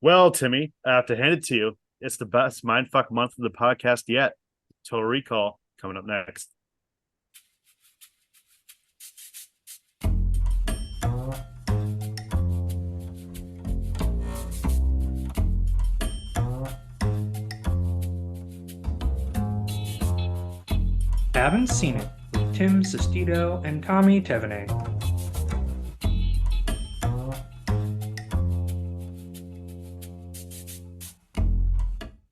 Well, Timmy, I have to hand it to you. It's the best mindfuck month of the podcast yet. Total Recall coming up next. Haven't Seen It with Tim Sestito and Tommy Tevenet.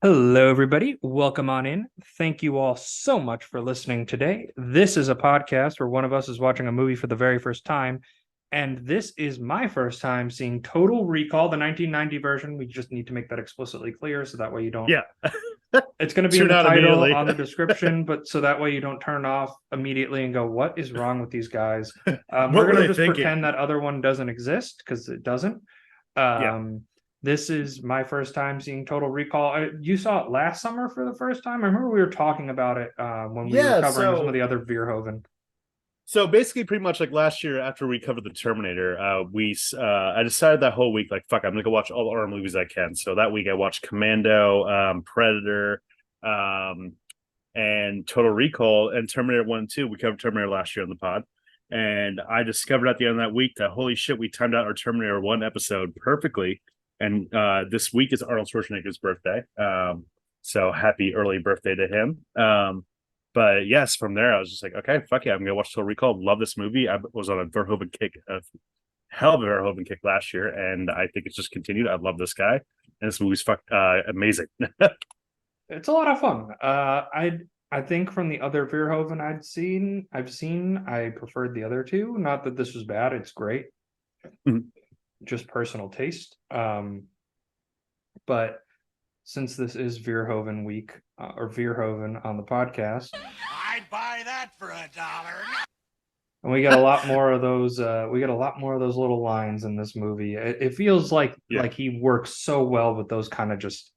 Hello, everybody. Welcome on in. Thank you all so much for listening today. This is a podcast where one of us is watching a movie for the very first time. And this is my first time seeing Total Recall, the 1990 version. We just need to make that explicitly clear so that way you don't. Yeah. It's going to be in Tune the out title, immediately. on the description, but so that way you don't turn off immediately and go, what is wrong with these guys? What We're were going to they just thinking? pretend that other one doesn't exist because it doesn't. Yeah. This is my first time seeing Total Recall. You saw it last summer for the first time. I remember we were talking about it when we were Yeah. covering some of the other Verhoeven. So basically, pretty much like last year after we covered the Terminator, I decided that whole week, like, fuck, I'm gonna go watch all the horror movies I can. So that week I watched Commando, Predator, and Total Recall, and Terminator 1 and 2. We covered Terminator last year on the pod. And I discovered at the end of that week that holy shit, we timed out our Terminator 1 episode perfectly. And this week is Arnold Schwarzenegger's birthday. So happy early birthday to him. But yes, from there I was just like, okay, fuck yeah, I'm gonna watch Total Recall. Love this movie. I was on a Verhoeven kick, a hell of a Verhoeven kick last year, and I think it's just continued. I love this guy, and this movie's amazing. It's a lot of fun. I think from the other Verhoeven I've seen, I preferred the other two. Not that this was bad; it's great. Mhm. Just personal taste. But since this is Verhoeven week or Verhoeven on the podcast, I'd buy that for $1. and we got a lot more of those. We got a lot more of those little lines in this movie. It feels like he works so well with those kind of just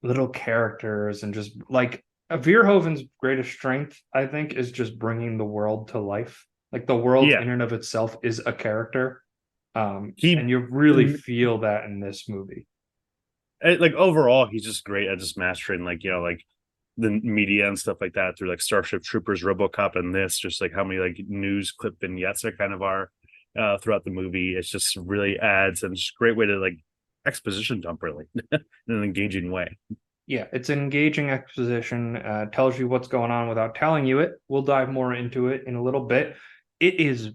little characters and just like Verhoeven's greatest strength, I think, is just bringing the world to life. Like the world in and of itself is a character. And you really feel that in this movie. Like overall, he's just great at just mastering like the media and stuff like that through like Starship Troopers, RoboCop, and this just like how many like news clip vignettes there kind of are throughout the movie. It's just really adds and just a great way to like exposition dump really in an engaging way. Yeah, it's an engaging exposition, tells you what's going on without telling you it. We'll dive more into it in a little bit. It is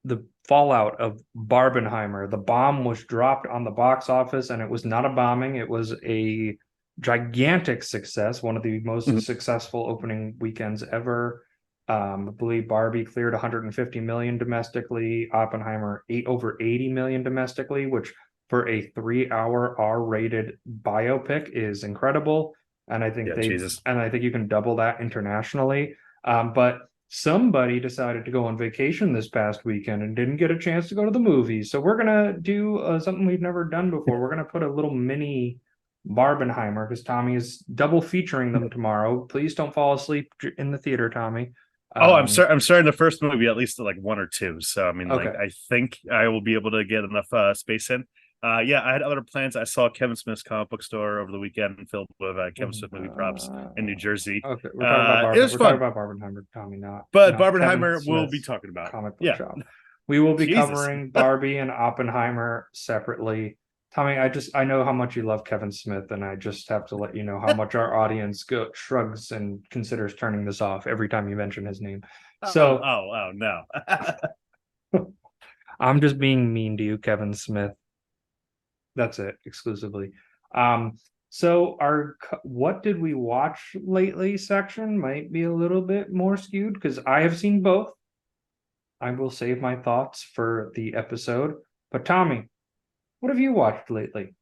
the fallout of Barbenheimer. The bomb was dropped on the box office, and it was not a bombing. It was a gigantic success, one of the most successful opening weekends ever. I believe Barbie cleared 150 million domestically. Oppenheimer over 80 million domestically, which for a 3-hour R-rated biopic is incredible. And I think I think you can double that internationally. But somebody decided to go on vacation this past weekend and didn't get a chance to go to the movies. So we're gonna do something we've never done before. We're gonna put a little mini Barbenheimer because Tommy is double featuring them tomorrow. Please don't fall asleep in the theater, Tommy. I'm sorry. I'm starting the first movie at least like one or two. So I mean, okay. Like I think I will be able to get enough space in. Yeah, I had other plans. I saw Kevin Smith's comic book store over the weekend filled with Kevin Smith movie props in New Jersey. Okay, we're talking about Barbenheimer, Tommy, but Barbenheimer we'll be talking about. Comic book shop. We will be covering Barbie and Oppenheimer separately. Tommy, I know how much you love Kevin Smith, and I just have to let you know how much our audience shrugs and considers turning this off every time you mention his name. So, no, I'm just being mean to you, Kevin Smith. That's it, exclusively. So our what did we watch lately section might be a little bit more skewed because I have seen both. I will save my thoughts for the episode. But Tommy, what have you watched lately?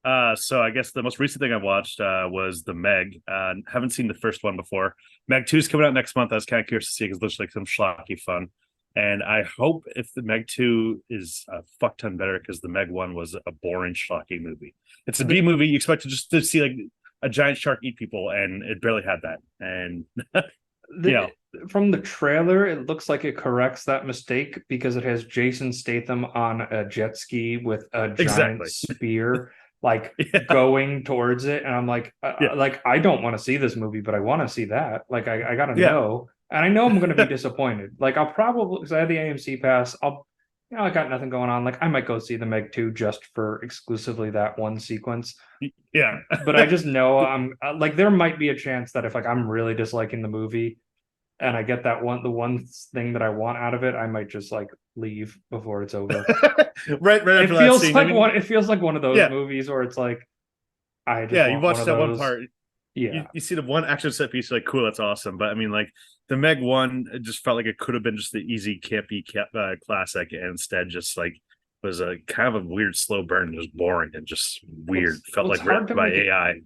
So I guess the most recent thing I watched was the Meg. Haven't seen the first one before. Meg 2 is coming out next month. I was kind of curious to see because it looks like some schlocky fun. And I hope if the Meg 2 is a fuck ton better because the Meg 1 was a boring, schlocky movie. It's a B movie. You expect to see like a giant shark eat people, and it barely had that. And from the trailer, it looks like it corrects that mistake because it has Jason Statham on a jet ski with a giant Exactly. spear, like Yeah. going towards it, and I'm like, Yeah. like I don't want to see this movie, but I want to see that. Like I gotta Yeah. know, and I know I'm going to be disappointed. Like I'll probably, because I have the AMC pass, I got nothing going on. Like I might go see the Meg 2 just for exclusively that one sequence. Yeah. But I just know I'm like there might be a chance that if like I'm really disliking the movie and I get the one thing that I want out of it, I might just like leave before it's over. right It after that feels scene. like one. It feels like one of those Yeah. movies where it's like I just Yeah, you want one watch of that one those. part. Yeah, You see the one action set piece, you're like, cool, that's awesome. But I mean, like the Meg one, it just felt like it could have been just the easy campy classic, and instead just like was a kind of a weird slow burn, just boring and just weird. Felt well, like it's hard written to by make it- AI.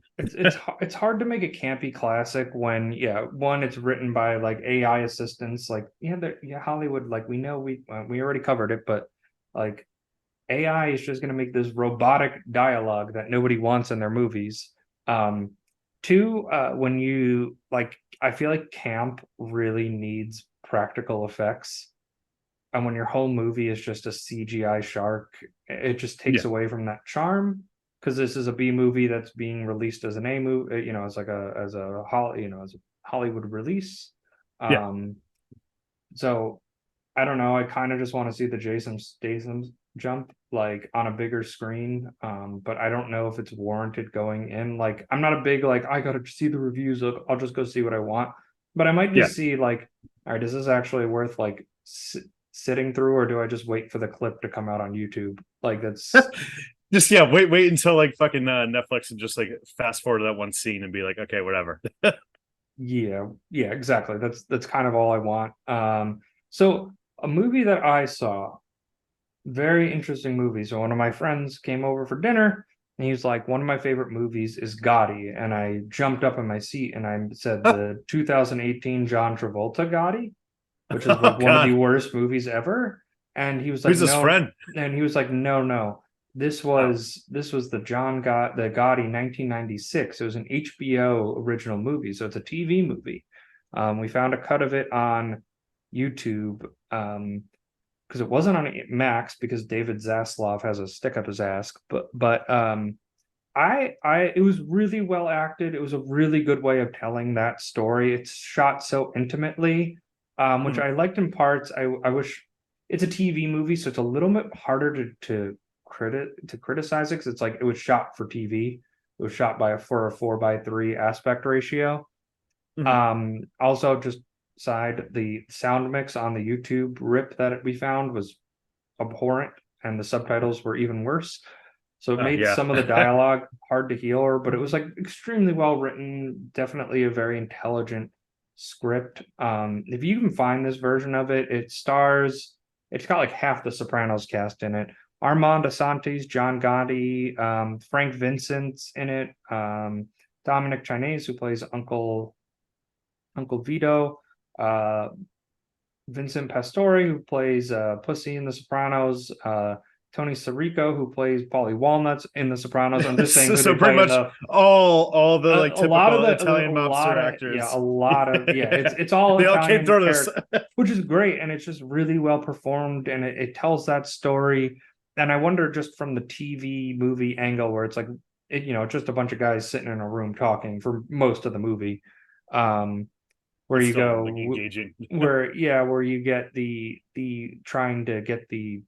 it's hard to make a campy classic when one, it's written by like AI assistants. Like Hollywood, like we know we already covered it, but like AI is just going to make this robotic dialogue that nobody wants in their movies. Two, when you like, I feel like camp really needs practical effects. And when your whole movie is just a CGI shark, it just takes Yeah. away from that charm. Because this is a B movie that's being released as an A movie, as like as a Hollywood release. Yeah. So I don't know. I kind of just want to see the Jason Statham jump like on a bigger screen. But I don't know if it's warranted going in. Like I'm not a big like I gotta see the reviews. Look, I'll just go see what I want. But I might just see like, all right, is this actually worth like sitting through, or do I just wait for the clip to come out on YouTube? Like that's Just wait until like fucking Netflix and just like fast forward to that one scene and be like, okay, whatever. yeah, exactly. That's kind of all I want. So a movie that I saw, very interesting movie. So one of my friends came over for dinner and he was like, one of my favorite movies is Gotti. And I jumped up in my seat and I said the 2018 John Travolta Gotti, which is like one of the worst movies ever. And he was like, Who's his no. friend? And he was like, no. This was the Gotti 1996. It was an HBO original movie, so it's a TV movie. We found a cut of it on YouTube because it wasn't on Max because David Zaslav has a stick up his ass. But it was really well acted. It was a really good way of telling that story. It's shot so intimately, which I liked in parts. I wish it's a TV movie, so it's a little bit harder to criticize it because it's like it was shot for TV. It was shot for a 4:3 aspect ratio. Also, just the sound mix on the YouTube rip that we found was abhorrent, and the subtitles were even worse. So it made some of the dialogue hard to hear, but it was like extremely well written. Definitely a very intelligent script. If you can find this version of it, it's got like half the Sopranos cast in it. Armand Assantes, John Gotti, Frank Vincent's in it, Dominic Chinese, who plays Uncle Vito, Vincent Pastore, who plays Pussy in The Sopranos, Tony Sirico, who plays Paulie Walnuts in The Sopranos. I'm just saying, so pretty much all the like typical Italian mobster actors. Yeah, a lot of it's all they Italian all came through this, which is great, and it's just really well performed, and it tells that story. And I wonder, just from the TV movie angle, where it's like just a bunch of guys sitting in a room talking for most of the movie, where you go like, engaging. where you get the trying to get the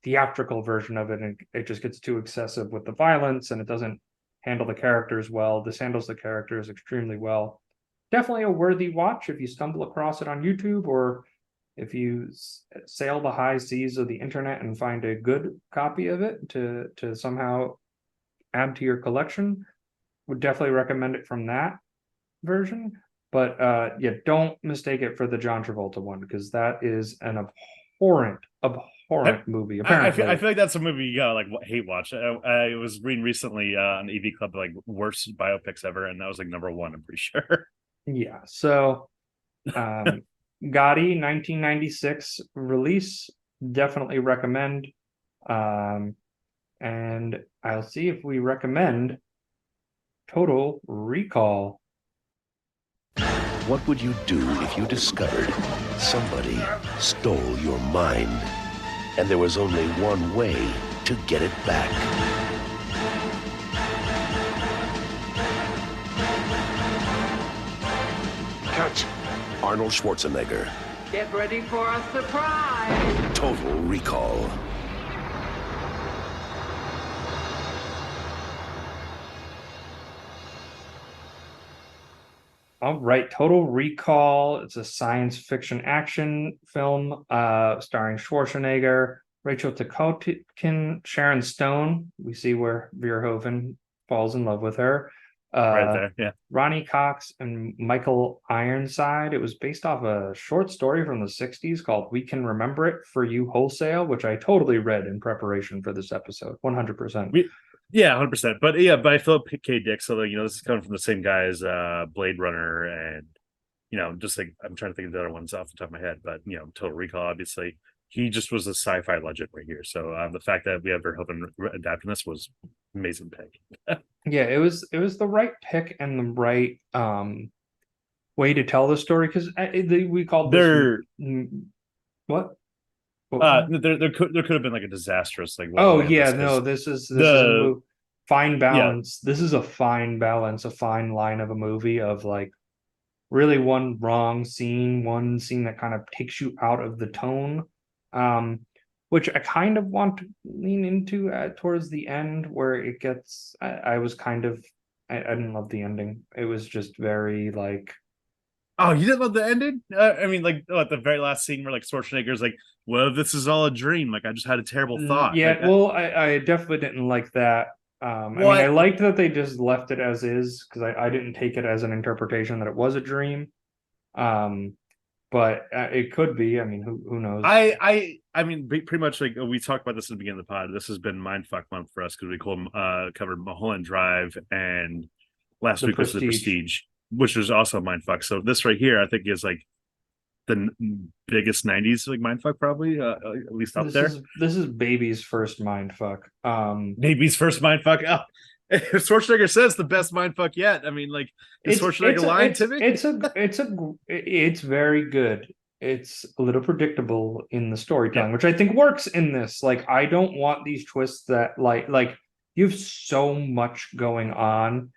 theatrical version of it, and it just gets too excessive with the violence, and it doesn't handle the characters well. This handles the characters extremely well. Definitely a worthy watch if you stumble across it on YouTube, or if you sail the high seas of the internet and find a good copy of it to somehow add to your collection. Would definitely recommend it from that version. But don't mistake it for the John Travolta one, because that is an abhorrent movie. Apparently, I feel like that's a movie you gotta like hate watch. I was reading recently on AV Club like worst biopics ever, and that was like number one. I'm pretty sure. Yeah. So, Gotti 1996 release, definitely recommend. And I'll see if we recommend Total Recall. What would you do if you discovered somebody stole your mind and there was only one way to get it back? Cut. Arnold Schwarzenegger. Get ready for a surprise. Total Recall. All right, Total Recall. It's a science fiction action film starring Schwarzenegger, Rachel Ticotin, Sharon Stone. We see where Verhoeven falls in love with her. Right there. Yeah. Ronnie Cox and Michael Ironside. It was based off a short story from the 60s called We Can Remember It for You Wholesale, which I totally read in preparation for this episode. 100%. Yeah, 100%. But yeah, by Philip K. Dick. So, this is coming from the same guy as Blade Runner, and just like I'm trying to think of the other ones off the top of my head, but Total Recall, obviously, he just was a sci-fi legend right here. So the fact that we have Verhoeven adapting this was amazing pick. Yeah, it was the right pick and the right way to tell the story, because we called this what? There could have been like a disastrous like. Oh yeah, no, this is a fine balance. Yeah. This is a fine balance, a fine line of a movie of like really one wrong scene, one scene that kind of takes you out of the tone, which I kind of want to lean into towards the end, where it gets. I didn't love the ending. It was just very like. Oh, you didn't love the ending? I mean, like at the very last scene where like Schwarzenegger's like, "Well, this is all a dream. Like I just had a terrible thought." Yeah, like, well, I definitely didn't like that. I mean, I liked that they just left it as is, because I didn't take it as an interpretation that it was a dream. But it could be. I mean, who knows? I mean, pretty much like we talked about this at the beginning of the pod. This has been mindfuck month for us because we covered Mulholland Drive, and last week was The Prestige, which was also a mindfuck. So this right here, I think, is like the biggest '90s like mindfuck, probably at least up there. This is Baby's first mindfuck. Baby's first mindfuck. Oh. Schwarzenegger says the best mindfuck yet. I mean, like, is Schwarzenegger lying to me? It's very good. It's a little predictable in the storytelling, which I think works in this. Like, I don't want these twists that like you have so much going on.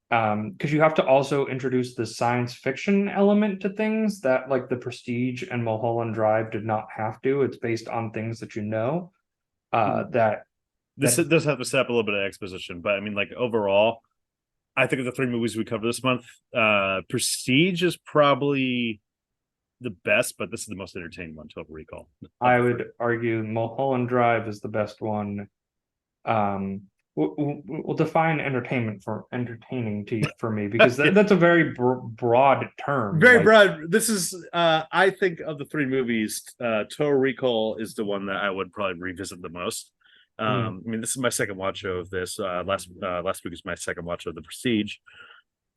Because you have to also introduce the science fiction element to things that like The Prestige and Mulholland Drive did not have to. It's based on things that This does have to set up a little bit of exposition, but I mean, like, overall, I think of the three movies we covered this month, Prestige is probably the best, but this is the most entertaining one, Total Recall. I would argue Mulholland Drive is the best one. We'll define entertainment for entertaining for me, because that's a very broad term. Very broad. This is, I think of the three movies, Total Recall is the one that I would probably revisit the most. I mean, this is my second watch of this. Last week was my second watch of The Prestige.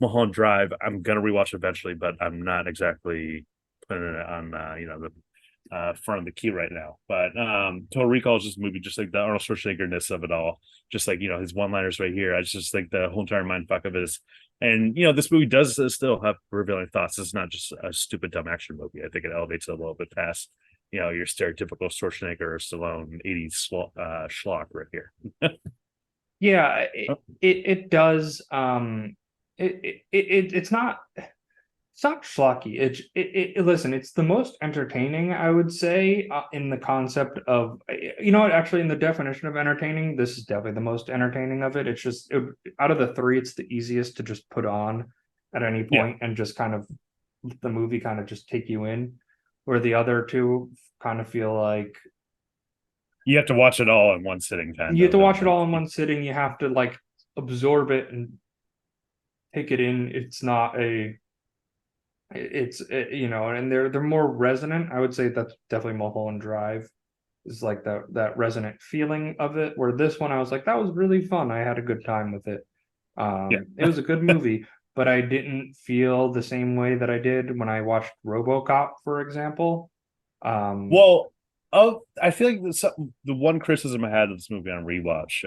Mulholland Drive, I'm gonna rewatch eventually, but I'm not exactly putting it on the front of the queue right now. But Total Recall is just a movie, just like the Arnold Schwarzenegger-ness of it all. Just like his one-liners right here. I just think the whole entire mindfuck of it is, and this movie does still have revealing thoughts. It's not just a stupid dumb action movie. I think it elevates it a little bit past your stereotypical Schwarzenegger or Stallone 80s schlock right here. Yeah, it does. It's not schlocky. Listen, it's the most entertaining, I would say, in the concept of, actually in the definition of entertaining, this is definitely the most entertaining of it. It's just out of the three, it's the easiest to just put on at any point and just kind of the movie kind of just take you in. Where the other two kind of feel like you have to watch it all in one sitting. You have to watch it all in one sitting. You have to like absorb it and take it in. It's not and they're more resonant. I would say that's definitely Mulholland Drive is like that resonant feeling of it. Where this one, I was like, that was really fun. I had a good time with it. It was a good movie. But I didn't feel the same way that I did when I watched RoboCop, for example. I feel like the one criticism I had of this movie on rewatch,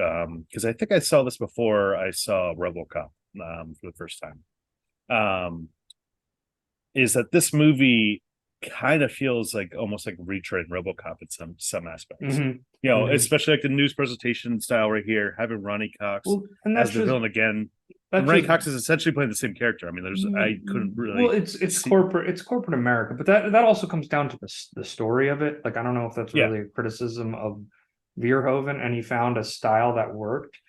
because I think I saw this before I saw RoboCop for the first time. is that this movie kind of feels like almost like retreading RoboCop in some aspects. Mhm. You know, Mhm. especially like the news presentation style right here, having Ronnie Cox Well, and as that's the just villain again. that's And Ronnie just Cox is essentially playing the same character. I mean, I couldn't really. well, it's see- corporate America, but that also comes down to the story of it. Like, I don't know if that's Yeah. really a criticism of Verhoeven, and he found a style that worked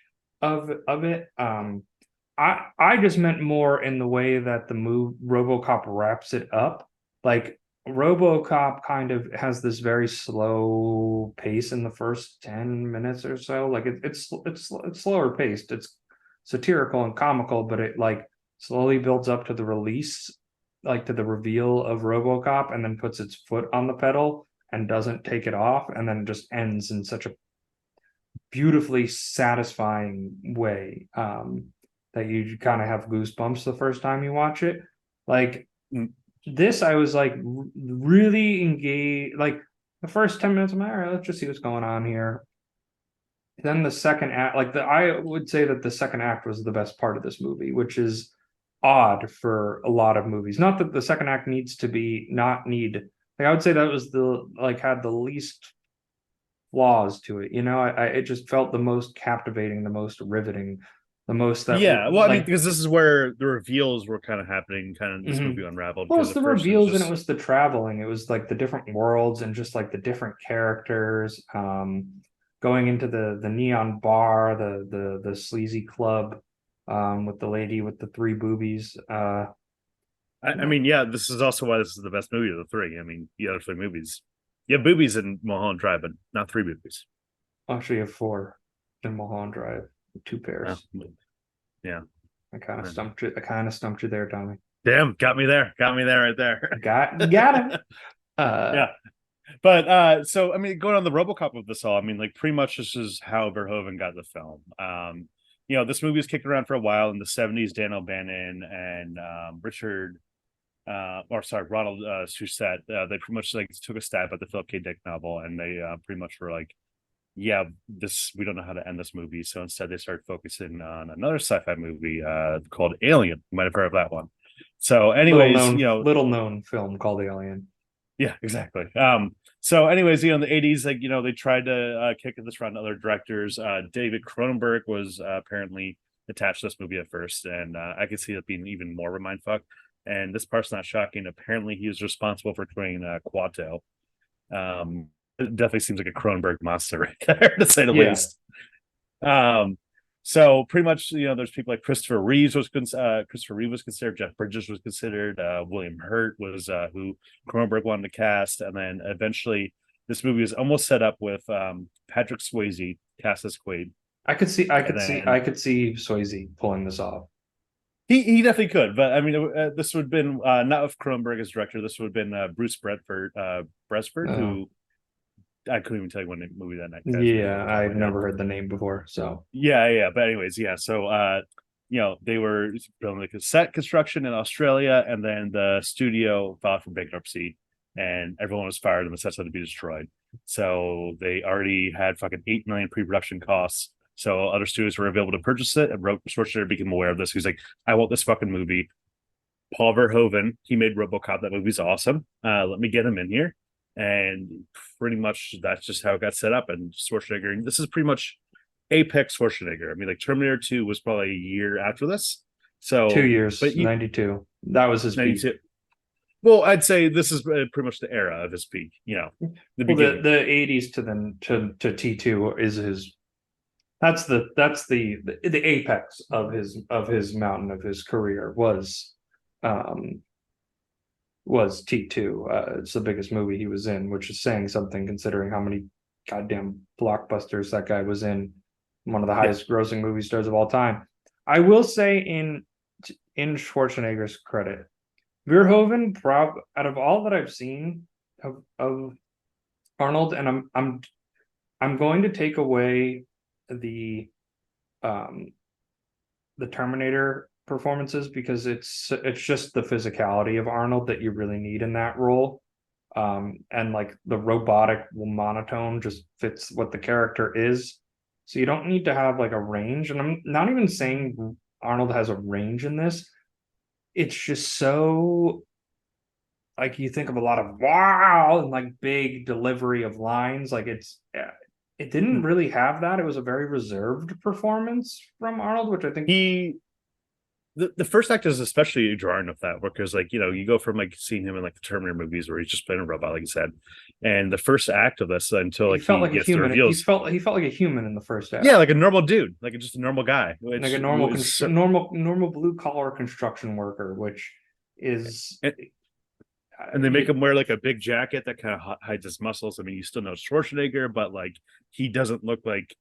of it. I just meant more in the way that the move RoboCop wraps it up. Like, RoboCop kind of has this very slow pace in the first 10 minutes or so. Like, it's slower paced. It's satirical and comical, but it like slowly builds up to the release, like to the reveal of RoboCop, and then puts its foot on the pedal and doesn't take it off, and then just ends in such a beautifully satisfying way, that you kind of have goosebumps the first time you watch it. Like, this, I was like really engaged. Like, the first 10 minutes, I'm like, all right, let's just see what's going on here. Then the second act, like, I would say that the second act was the best part of this movie, which is odd for a lot of movies. Not that the second act needs to be not need. Like, I would say that was the like had the least flaws to it. You know, it just felt the most captivating, the most riveting, the most that Yeah, well, I mean, like, because this is where the reveals were kind of happening, kind of this Mhm. movie unraveled. well, Because it's at the first reveals was and it was the traveling. It was like the different worlds and just like the different characters. Going into the neon bar, the sleazy club, with the lady with the three boobies. I mean, yeah, this is also why this is the best movie of the three. I mean, the other three movies, you have boobies in Mulholland Drive, but not three boobies. Actually, you have four in Mulholland Drive, two pairs. Yeah. I kind of Yeah. stumped you. I kind of stumped you there, Tommy. Damn, got me there right there. Got him. Yeah. But so I mean, going on the RoboCop of this all, I mean, like, pretty much this is how Verhoeven got the film. You know, this movie was kicked around for a while in the 70s. Dan O'Bannon and Ronald Shusett, they pretty much like took a stab at the Philip K. Dick novel, and they pretty much were like, yeah, we don't know how to end this movie. So instead they started focusing on another sci-fi movie called Alien. You might have heard of that one. So anyways, little known film called Alien. yeah, exactly. So anyways, in the 80s, like, they tried to kick this around to other directors. David Cronenberg was apparently attached to this movie at first, and I could see it being even more of a mindfuck. And this part's not shocking. Apparently, he was responsible for creating Quato. It definitely seems like a Cronenberg monster right there, to say the least. So pretty much, there's people like Christopher Reeve was considered, Jeff Bridges was considered, William Hurt was who Cronenberg wanted to cast, and then eventually this movie was almost set up with Patrick Swayze cast as Quaid. I could see Swayze pulling this off. He definitely could, but I mean, this would have been not with Cronenberg as director. This would have been Bruce Bresford, who I couldn't even tell you what movie that night. Yeah, I've never heard the name before. So yeah. But anyways, yeah. So they were building like a set construction in Australia, and then the studio filed for bankruptcy, and everyone was fired, and the sets had to be destroyed. So they already had fucking $8 million pre-production costs. So other studios were available to purchase it, and Schwarzenegger became aware of this. He's like, I want this fucking movie. Paul Verhoeven, he made RoboCop. That movie's awesome. Let me get him in here. And pretty much that's just how it got set up. And Schwarzenegger, this is pretty much apex Schwarzenegger. I mean, like, Terminator 2 was probably a year after this. So 2 years, but 92. That was his 92. peak. Well, I'd say this is pretty much the era of his peak. The beginning. The 80s to T2 is his. That's the apex of his mountain of his career was T2. It's the biggest movie he was in, which is saying something considering how many goddamn blockbusters that guy was in. One of the highest grossing movie stars of all time. I will say, in Schwarzenegger's credit, Verhoeven, out of all that I've seen of Arnold, and I'm going to take away the Terminator performances, because it's just the physicality of Arnold that you really need in that role, and like the robotic monotone just fits what the character is, so you don't need to have like a range. And I'm not even saying Arnold has a range in this. It's just so like you think of a lot of wow and like big delivery of lines. Like it didn't really have that. It was a very reserved performance from Arnold, which I think The first act is especially jarring of that, because like, you go from like seeing him in like the Terminator movies where he's just playing a robot, like you said, and the first act of this until like he felt like a gets the human. reveals, He felt like a human in the first act. yeah, like a normal dude, like just a normal guy, which Like a normal was normal blue collar construction worker, which is and they make him wear like a big jacket that kind of hides his muscles. I mean, you still know Schwarzenegger, but like he doesn't look like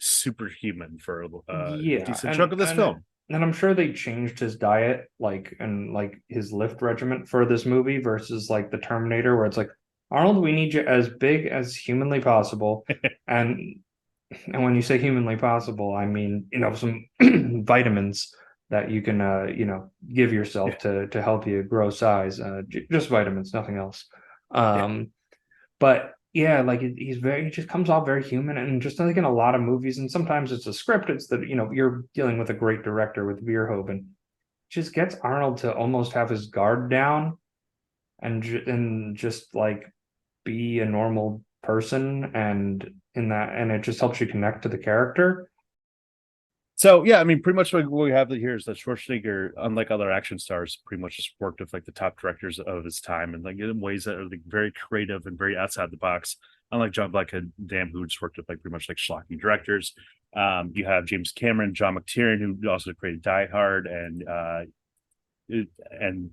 superhuman for a decent chunk of this film. And I'm sure they changed his diet, like and like his lift regimen for this movie versus like the Terminator, where it's like, Arnold, we need you as big as humanly possible. and when you say humanly possible, I mean, some vitamins that you can give yourself to help you grow size. Just vitamins, nothing else. But yeah, like he just comes off very human, and just like in a lot of movies, and sometimes it's a script. It's that you're dealing with a great director with Verhoeven, just gets Arnold to almost have his guard down, and just like be a normal person, and it just helps you connect to the character. So yeah, I mean, pretty much what we have here is that Schwarzenegger, unlike other action stars, pretty much just worked with like the top directors of his time, and like in ways that are like very creative and very outside the box. Unlike John Blackadam, who just worked with like pretty much like schlocky directors. You have James Cameron, John McTiernan, who also created Die Hard, and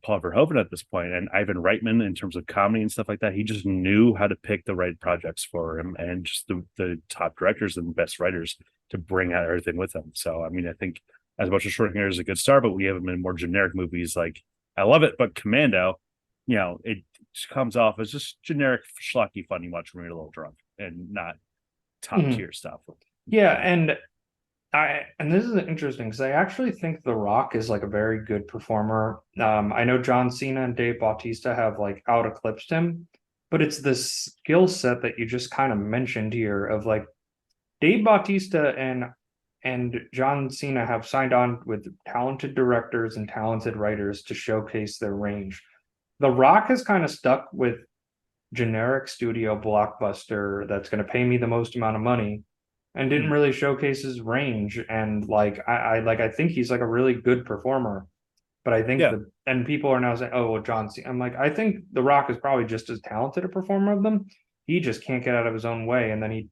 Paul Verhoeven at this point, and Ivan Reitman in terms of comedy and stuff like that. He just knew how to pick the right projects for him, and just the top directors and the best writers to bring out everything with him. So I mean, I think as much as Schwarzenegger is a good star, but we have him in more generic movies like I Love It, but Commando, it just comes off as just generic schlocky fun you watch when you're a little drunk, and not top tier stuff. Yeah, and this is interesting because I actually think The Rock is like a very good performer. I know John Cena and Dave Bautista have like out eclipsed him, but it's this skill set that you just kind of mentioned here of like Dave Bautista and John Cena have signed on with talented directors and talented writers to showcase their range. The Rock has kind of stuck with generic studio blockbuster that's going to pay me the most amount of money, and didn't really showcase his range. And like I think he's like a really good performer, but I think and people are now saying, oh well, John Cena. I'm like, I think The Rock is probably just as talented a performer of them. He just can't get out of his own way, and then he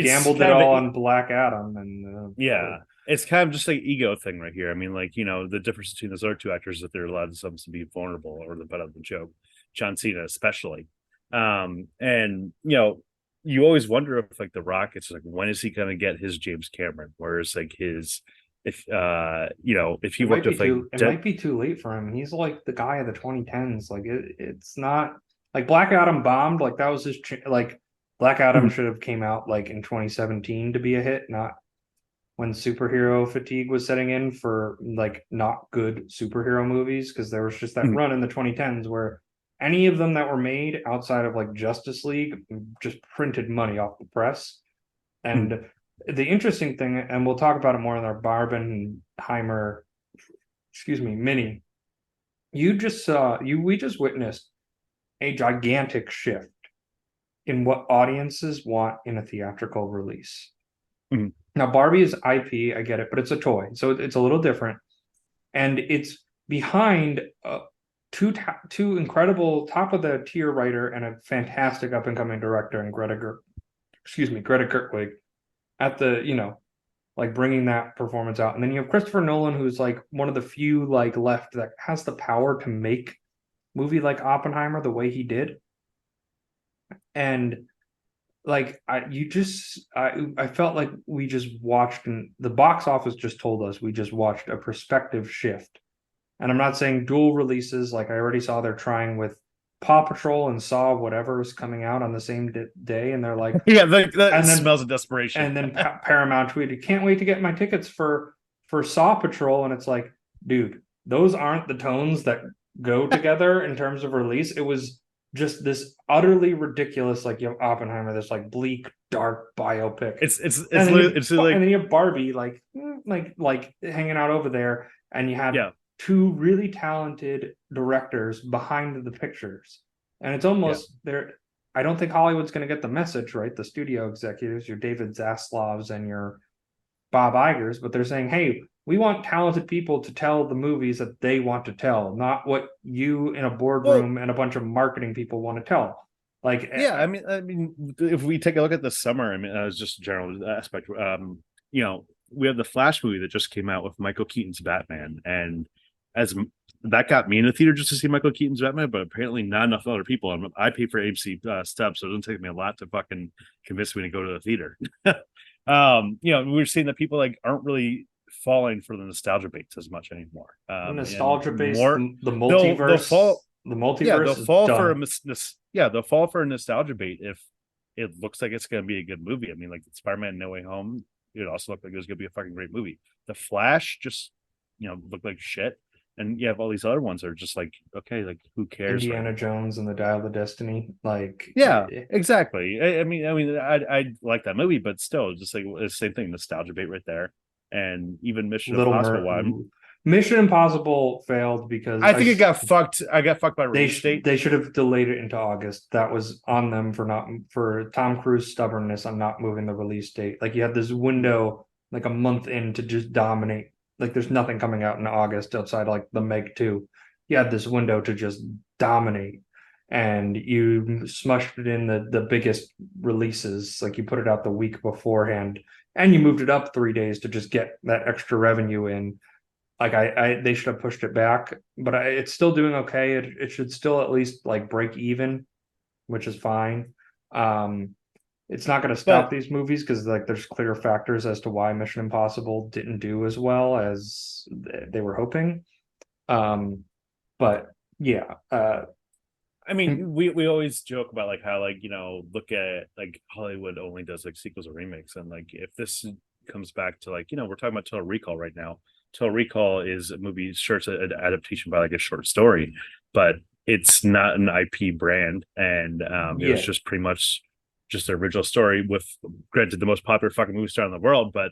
gambled it all on Black Adam, and it's kind of just like ego thing right here. I mean, like the difference between those other two actors is that they're allowed to be vulnerable or the butt of the joke. John Cena especially, and you always wonder if like The Rock, it's like when is he going to get his James Cameron? Whereas like if he worked with like it might be too late for him. He's like the guy of the 2010s. Like it's not like Black Adam bombed. Like that was his like. Black Adam should have came out like in 2017 to be a hit, not when superhero fatigue was setting in for like not good superhero movies, because there was just that run in the 2010s where any of them that were made outside of like Justice League just printed money off the press. And the interesting thing, and we'll talk about it more in our Barbenheimer, mini, we just witnessed a gigantic shift in what audiences want in a theatrical release. Now, Barbie is IP, I get it, but it's a toy, so it's a little different, and it's behind two incredible top of the tier writer and a fantastic up and coming director in Greta Gerwig at the like bringing that performance out, and then you have Christopher Nolan, who's like one of the few like left that has the power to make movie like Oppenheimer the way he did. And like I felt like we just watched, and the box office just told us we just watched a perspective shift. And I'm not saying dual releases, like I already saw they're trying with Paw Patrol and Saw whatever is coming out on the same day, and they're like, that smells of desperation. And then Paramount tweeted, "Can't wait to get my tickets for Saw Patrol," and it's like, dude, those aren't the tones that go together in terms of release. It was just this utterly ridiculous, like you have Oppenheimer, this like bleak, dark biopic. It's and then you have Barbie like hanging out over there, and you had two really talented directors behind the pictures. And it's almost there. I don't think Hollywood's going to get the message, right? The studio executives, your David Zaslavs and your Bob Igers, but they're saying, hey, we want talented people to tell the movies that they want to tell, not what you in a boardroom and a bunch of marketing people want to tell. Like, yeah, I mean, if we take a look at the summer, I mean, as just a general aspect, you know, we have the Flash movie that just came out with Michael Keaton's Batman, and that got me in the theater just to see Michael Keaton's Batman, but apparently not enough other people. I pay for AMC stubs, so it doesn't take me a lot to fucking convince me to go to the theater. You know, we're seeing that people like aren't really falling for the nostalgia baits as much anymore. Nostalgia based, more the multiverse. The multiverse, yeah, they'll fall done. for they'll fall for a nostalgia bait if it looks like it's going to be a good movie. I mean, like Spider-Man No Way Home, it also looked like it was going to be a fucking great movie. The Flash just, you know, looked like shit, and you have all these other ones that are just like, okay, like who cares? Indiana Jones and the Dial of Destiny, like, yeah, exactly. I mean, I like that movie, but still, just like the same thing, nostalgia bait right there, and even Mission Impossible one. Mission Impossible failed because I think it got fucked. I got fucked by release date. They should have delayed it into August. That was on them for Tom Cruise stubbornness on not moving the release date. Like you had this window, like a month in to just dominate. Like there's nothing coming out in August outside like the Meg 2. You had this window to just dominate, and you smushed it in the biggest releases. Like you put it out the week beforehand, and you moved it up 3 days to just get that extra revenue in. Like they should have pushed it back, but it's still doing okay. It should still at least like break even, which is fine. It's not going to stop these movies because like there's clear factors as to why Mission Impossible didn't do as well as they were hoping. But yeah, I mean, we always joke about like how like, you know, look at like Hollywood only does like sequels or remakes, and like if this comes back to like, you know, we're talking about Total Recall right now. Total Recall is a movie, sure, it's an adaptation by like a short story, but it's not an IP brand, and it was just pretty much just the original story with, granted, the most popular fucking movie star in the world, but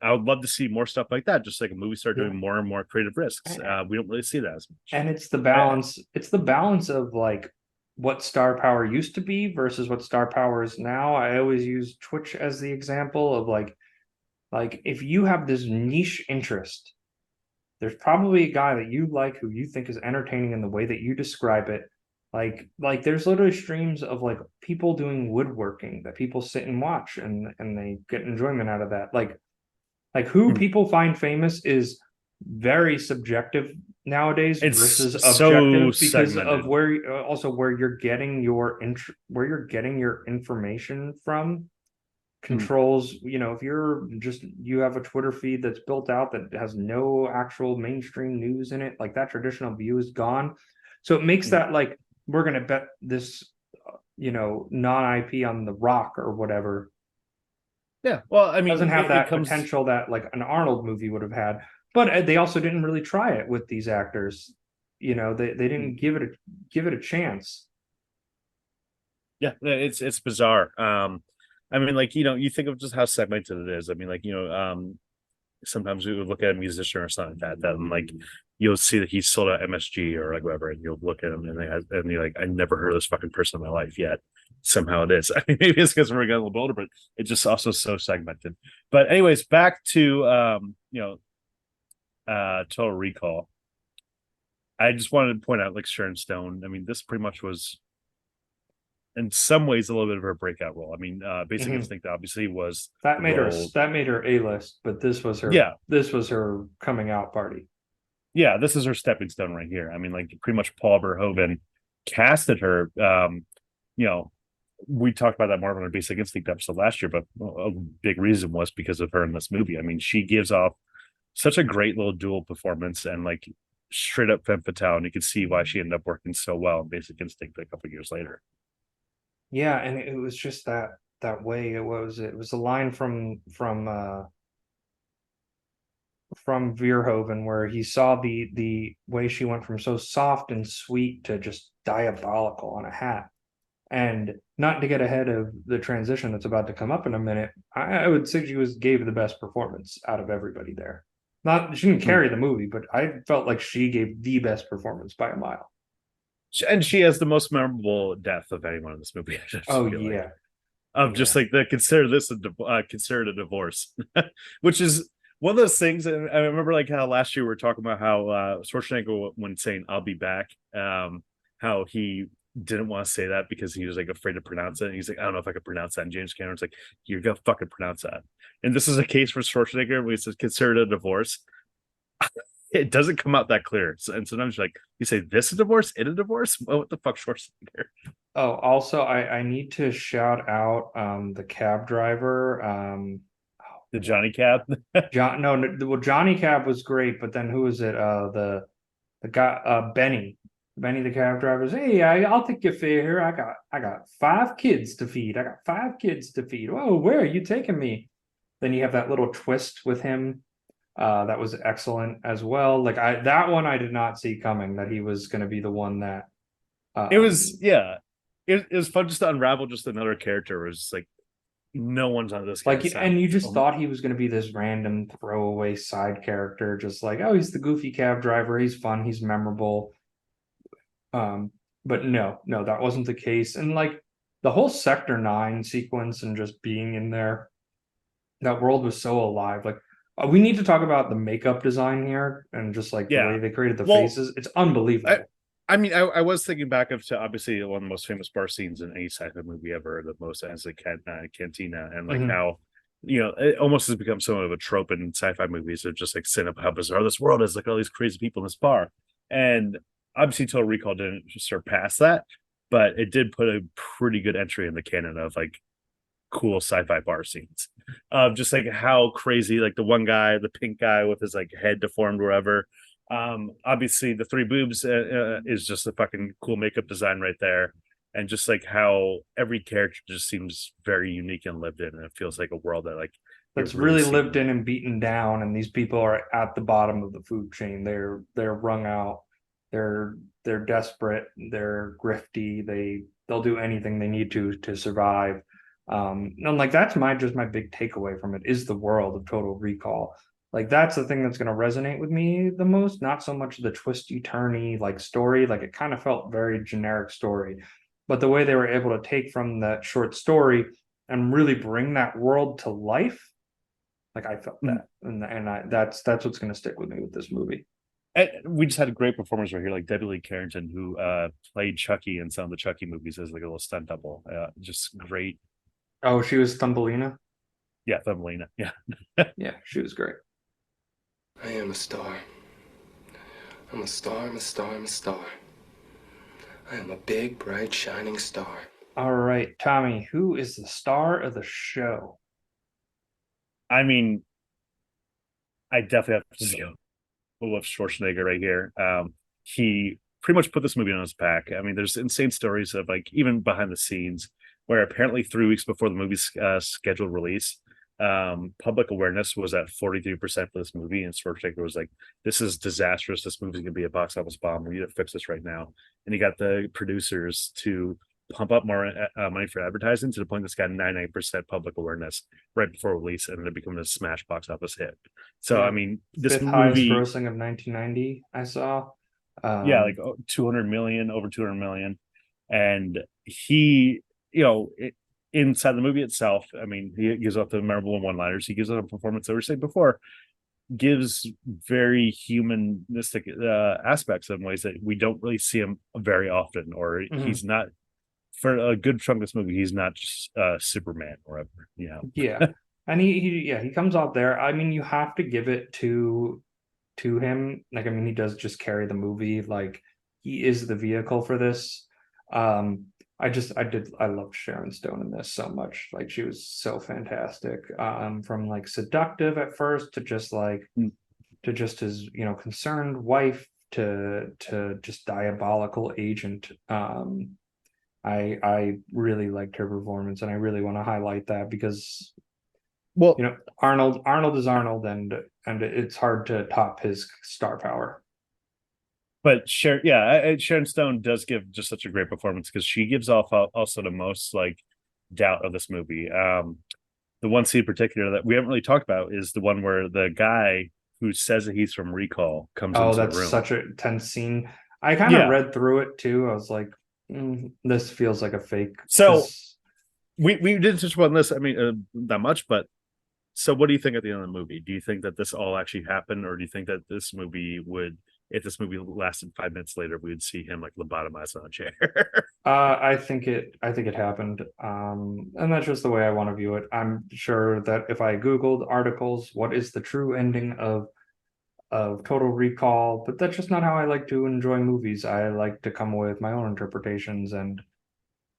I would love to see more stuff like that, just like a movie star doing more and more creative risks. We don't really see that as much. And it's the balance. It's the balance of like what star power used to be versus what star power is now. I always use Twitch as the example of like if you have this niche interest, there's probably a guy that you like who you think is entertaining in the way that you describe it. Like there's literally streams of like people doing woodworking that people sit and watch and they get enjoyment out of that. Like who people find famous is very subjective nowadays versus objective because of where you're getting your information from controls. You know, if you have a Twitter feed that's built out that has no actual mainstream news in it, like that traditional view is gone. So it makes that like we're gonna bet this non-IP on The Rock or whatever. Yeah, well, I mean, doesn't have that potential that like an Arnold movie would have had, but they also didn't really try it with these actors. You know, they didn't give it a chance. Yeah, it's bizarre. I mean, like, you know, you think of just how segmented it is. I mean, like, you know, sometimes we would look at a musician or something like that, and like you'll see that he's sold out MSG or like whatever, and you'll look at him and you're like, I never heard of this fucking person in my life yet. Somehow it is. I mean, maybe it's because we're getting a little older, but it's just also so segmented. But anyways, back to Total Recall. I just wanted to point out, like, Sharon Stone. I mean, this pretty much was, in some ways, a little bit of her breakout role. I mean, Basic Instinct obviously was that made her A-list, but this was her. Yeah, this was her coming out party. Yeah, this is her stepping stone right here. I mean, like, pretty much Paul Verhoeven casted her. You know, we talked about that more on our Basic Instinct episode last year, but a big reason was because of her in this movie. I mean, she gives off such a great little dual performance and like straight up femme fatale, and you can see why she ended up working so well in Basic Instinct a couple of years later. Yeah, and it was just that way. It was a line from Verhoeven where he saw the way she went from so soft and sweet to just diabolical on a hat. And not to get ahead of the transition that's about to come up in a minute, I would say she gave the best performance out of everybody there. She didn't carry the movie, but I felt like she gave the best performance by a mile. And she has the most memorable death of anyone in this movie. I just Oh feel like. yeah. Of just like the consider this consider it a divorce, which is one of those things. And I remember like how last year we were talking about how Schwarzenegger, when saying "I'll be back," how he didn't want to say that because he was like afraid to pronounce it. And he's like, I don't know if I could pronounce that. And James Cameron's like, you're gonna fucking pronounce that. And this is a case for Schwarzenegger when he says consider it a divorce. It doesn't come out that clear. And sometimes like you say this a divorce, it a divorce. Well, what the fuck, Schwarzenegger? Oh, also I need to shout out the cab driver. The Johnny Cab. Well, Johnny Cab was great, but then who was it? The guy Benny. Benny the cab driver says, "Hey, I'll take your fare here. I got 5 kids to feed. I got 5 kids to feed. Oh, where are you taking me?" Then you have that little twist with him. That was excellent as well. Like that one I did not see coming, that he was going to be the one that It was it was fun just to unravel just another character. It was like no one's on this guy. like, and you just thought he was going to be this random throwaway side character, just like, oh, he's the goofy cab driver, he's fun, he's memorable. But no, that wasn't the case. And like the whole Sector 9 sequence and just being in there, that world was so alive. Like we need to talk about the makeup design here and just like the way they created the faces. It's unbelievable. I mean, I was thinking back to obviously one of the most famous bar scenes in any sci-fi movie ever, the most as the cantina, and like how it almost has become somewhat of a trope in sci-fi movies of just like setting up how bizarre this world is, like all these crazy people in this bar. And obviously Total Recall didn't surpass that, but it did put a pretty good entry in the canon of like cool sci-fi bar scenes. Just like how crazy, like the one guy, the pink guy with his like head deformed wherever. Obviously the 3 boobs is just a fucking cool makeup design right there, and just like how every character just seems very unique and lived in, and it feels like a world that like that's really lived in and beaten down, and these people are at the bottom of the food chain. They're wrung out, they're desperate, they're grifty, they'll do anything they need to survive. And like that's my big takeaway from it is the world of Total Recall. Like that's the thing that's going to resonate with me the most, not so much the twisty turny like story. Like it kind of felt very generic story, but the way they were able to take from that short story and really bring that world to life, like I felt that, and that's what's going to stick with me with this movie. And we just had a great performance right here, like Debbie Lee Carrington, who played Chucky in some of the Chucky movies as like a little stunt double. Just great. Oh, she was Thumbelina. Yeah, Thumbelina. Yeah, yeah, she was great. I am a star. I'm a star, I'm a star, I'm a star. I am a big, bright, shining star. All right, Tommy, who is the star of the show? I mean, I definitely have to go with Schwarzenegger right here. He pretty much put this movie on his back. I mean, there's insane stories of like even behind the scenes where apparently 3 weeks before the movie's scheduled release, public awareness was at 43% for this movie, and Schwarzenegger was like, this is disastrous, this movie's gonna be a box office bomb, we need to fix this right now. And he got the producers to pump up more money for advertising to the point this got 99% public awareness right before release, and it became a smash box office hit. So I mean, this 5th movie highest grossing of 1990 I saw. Like 200 million, over 200 million. And he, inside the movie itself, I mean, he gives off the memorable one-liners. He gives off a performance that we said before, gives very humanistic aspects in ways that we don't really see him very often, or he's not, for a good chunk of this movie, he's not just Superman or whatever, Yeah. And he comes out there. I mean, you have to give it to him. Like, I mean, he does just carry the movie. Like, he is the vehicle for this. I loved Sharon Stone in this so much. Like, she was so fantastic. From like seductive at first to just like to just his concerned wife to just diabolical agent. I really liked her performance, and I really want to highlight that because Arnold is Arnold, and it's hard to top his star power. But Sharon Stone does give just such a great performance because she gives off also the most like doubt of this movie. The one scene in particular that we haven't really talked about is the one where the guy who says that he's from Recall comes Oh, into the that's room. such a tense scene. I kind of Yeah. read through it too. I was like, this feels like a fake. So 'cause we didn't touch upon this. I mean, that much, but so what do you think at the end of the movie? Do you think that this all actually happened, or do you think that this movie would, if this movie lasted 5 minutes later, we would see him like lobotomized on a chair? I think it happened. And that's just the way I want to view it. I'm sure that if I Googled articles, what is the true ending of Total Recall, but that's just not how I like to enjoy movies. I like to come away with my own interpretations, and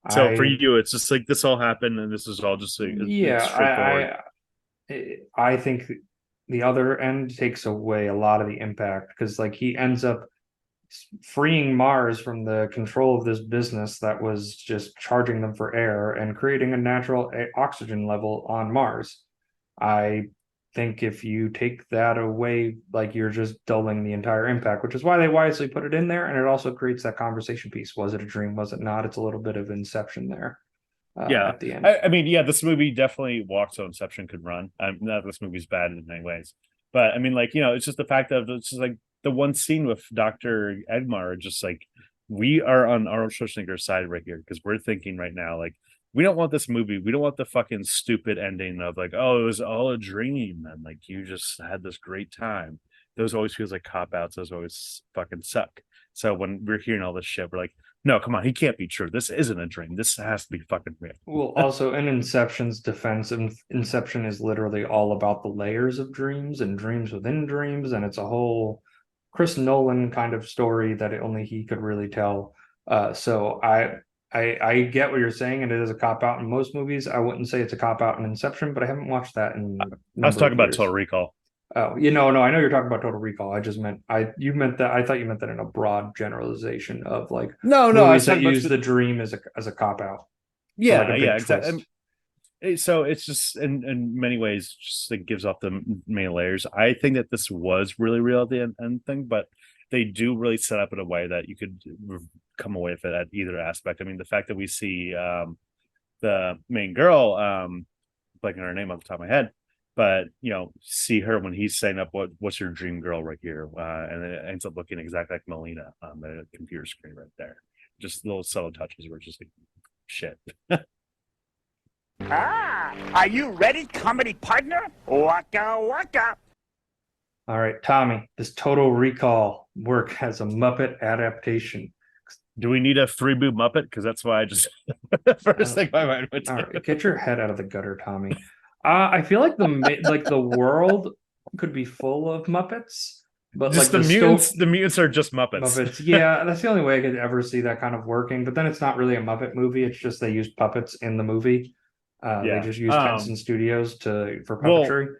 So for I you, it's just like this all happened, and this is all just like, yeah, it's straightforward. I think the other end takes away a lot of the impact because like he ends up freeing Mars from the control of this business that was just charging them for air and creating a natural oxygen level on Mars. I think if you take that away, like you're just dulling the entire impact, which is why they wisely put it in there. And it also creates that conversation piece. Was it a dream? Was it not? It's a little bit of Inception there Yeah, at the end. I mean, yeah, this movie definitely walks so Inception could run. Not that this movie's bad in many ways, but I mean, like, it's just the fact that it's just like the one scene with Dr. Edmar, just like we are on Arnold Schwarzenegger's side right here because we're thinking right now, like, we don't want this movie. We don't want the fucking stupid ending of like, oh, it was all a dream and like you just had this great time. Those always feels like cop outs. Those always fucking suck. So when we're hearing all this shit, we're like, no, come on, he can't be true. This isn't a dream. This has to be fucking real. Well, also in Inception's defense, Inception is literally all about the layers of dreams and dreams within dreams, and it's a whole Chris Nolan kind of story that only he could really tell. So I get what you're saying, and it is a cop out in most movies. I wouldn't say it's a cop out in Inception, but I haven't watched that in a I was number talking of about years. Total Recall. Oh, no, I know you're talking about Total Recall. I just meant I thought you meant that in a broad generalization of like No, I movies was that talking about use the dream as a cop out. yeah, like a big yeah, twist. exactly. So it's just in many ways just it gives off the main layers. I think that this was really real at the end thing, but they do really set up in a way that you could come away with it at either aspect. I mean, the fact that we see the main girl, blanking on her name off the top of my head, but see her when he's saying up what's your dream girl right here, and then it ends up looking exactly like Melina on the computer screen right there. Just little subtle touches were just like shit. Are you ready, comedy partner? Waka waka. All right, Tommy, this Total Recall work as a Muppet adaptation. Do we need a 3-boob Muppet? Because that's why I just first thing my mind went to. All right, get your head out of the gutter, Tommy. I feel like the world could be full of Muppets, but Just like the mutants. The mutants are just Muppets. Muppets. Yeah, that's the only way I could ever see that kind of working. But then it's not really a Muppet movie. It's just they used puppets in the movie. They just used Henson Studios for puppetry.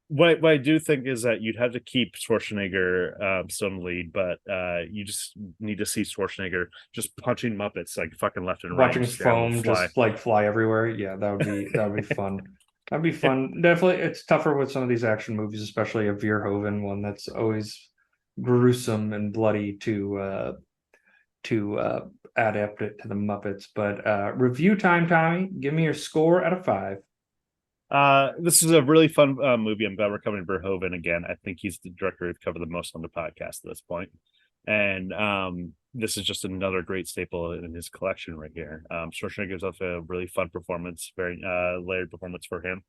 What I do think is that you'd have to keep Schwarzenegger still in the lead, but you just need to see Schwarzenegger just punching Muppets like fucking left and right. Watching foam just like fly everywhere. Yeah, that would be fun. That'd be fun. Definitely, it's tougher with some of these action movies, especially a Verhoeven one that's always gruesome and bloody to adapt it to the Muppets. But review time, Tommy. Give me your score out of 5. This is a really fun movie. I'm glad we're covering Verhoeven again. I think he's the director we've covered the most on the podcast at this point. And this is just another great staple in his collection right here. Schwarzenegger gives off a really fun performance, very layered performance for him.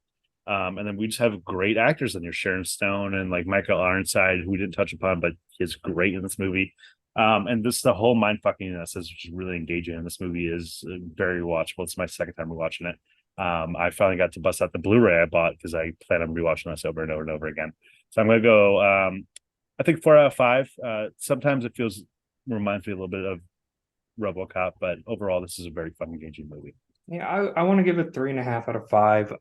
And then we just have great actors in here, Sharon Stone and like Michael Ironside, who we didn't touch upon, but he's great in this movie. And the whole mind fuckingness is just really engaging. And this movie is very watchable. It's my second time rewatching it. I finally got to bust out the Blu-ray I bought because I plan on rewatching this over and over and over again. So I'm gonna go I think 4 out of 5. Sometimes it reminds me a little bit of RoboCop, but overall this is a very fun, engaging movie. Yeah, I want to give it 3.5 out of 5.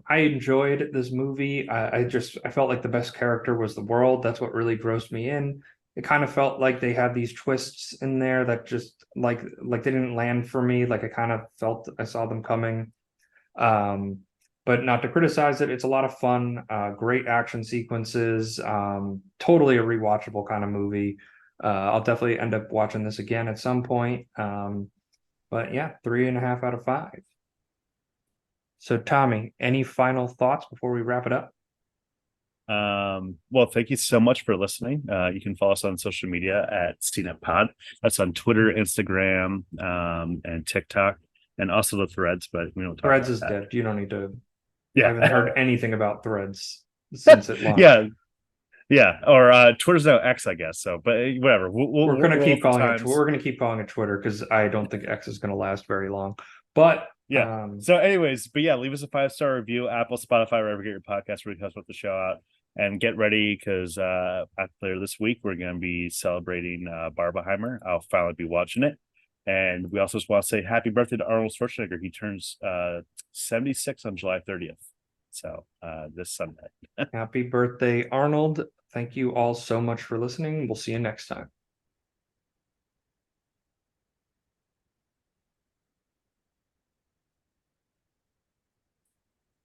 I enjoyed this movie. I felt like the best character was the world. That's what really grossed me in. It kind of felt like they had these twists in there that just like they didn't land for me. Like I kind of felt I saw them coming. But not to criticize it, it's a lot of fun, great action sequences, totally a rewatchable kind of movie. I'll definitely end up watching this again at some point. But yeah, 3.5 out of 5. So Tommy, any final thoughts before we wrap it up? Well, thank you so much for listening. You can follow us on social media at CNET Pod. That's on Twitter, Instagram, and TikTok, and also the Threads. But we don't talk Threads about is that. dead. You don't need to. I Yeah, haven't heard anything about Threads since it launched. yeah. Or Twitter's now X, I guess. So, but whatever. We're gonna we'll keep for calling it. times. We're gonna keep calling it Twitter because I don't think X is gonna last very long. But Yeah. So, anyways, but yeah, leave us a 5-star review, Apple, Spotify, wherever you get your podcast. Really helps with the show out. And get ready because later this week we're going to be celebrating Barbenheimer. I'll finally be watching it. And we also just want to say happy birthday to Arnold Schwarzenegger. He turns 76 on July 30th. So this Sunday. happy birthday, Arnold. Thank you all so much for listening. We'll see you next time.